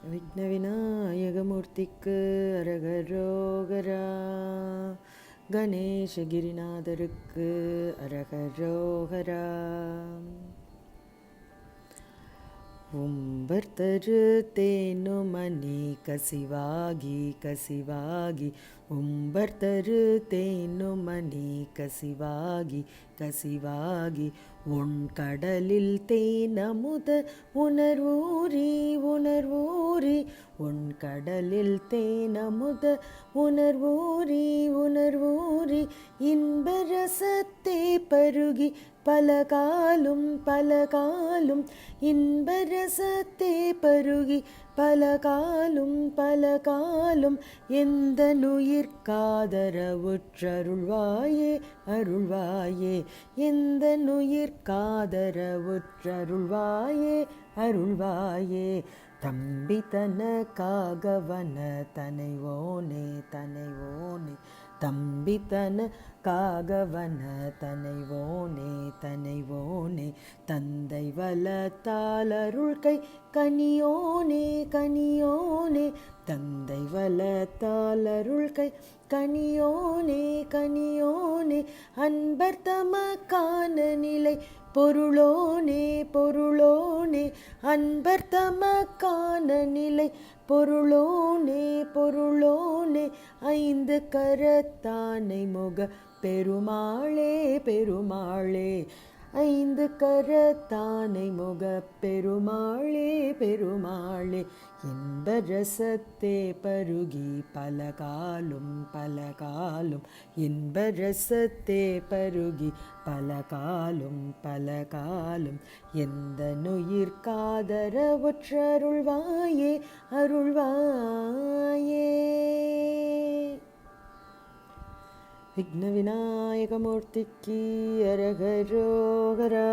விக்ன விநாயகமூர்த்திக்கு அரகரோகரா. கணேசகிரிநாதருக்கு அரகரோகரா. உம்பர்தரு தேனுமணி கசிவாகி கசிவாகி, உம்பர்தரு தேனுமணி கசிவாகி கசிவாகி, உன் கடலில் தேனமுத உணர்வூரி உணர்வூரி, உன் கடலில் தேனமுத உணர்வூரி உணர்வூரி, இன்பரசத்தே பருகி பலகாலும் பலகாலும், இன்பரசத்தே பருகி பலகாலும் பலகாலும், எந்த நுயிர்காதரவுற்றருள்வாயே அருள்வாயே, எந்த நுயிர்காதரவுற்றருள்வாயே அருள்வாயே. தம்பித்தனக்காகவன தனைவோனே தனைவோனே, தம்பித்தனக்காகவன தனைவோனே தனைவோனே, தந்தை வலத்தாலருள்கை கனியோனே கனியோனே, தந்தை வலத்தாலருள்கை கனியோனே கனியோனே, அன்பர் தமக்கான நிலை பொருளோனே பொருளோனே, அன்பர் தமக்கான நிலை பொருளோனே பொருளோனே, ஐந்து கரத்தானை முக பெருமாளே பெருமாளே, ஐந்து கரத்தானை முக பெருமாளே பெருமாளே, இன்பரசத்தே பருகி பலகாலும் பலகாலும், இன்பரசத்தே பருகி பலகாலும் பலகாலும், எந்த நுயிர்காதரவுற்றருள்வாயே அருள்வாயே. விக்ன விநாயகமூர்த்திக்கு அரகரோகரா.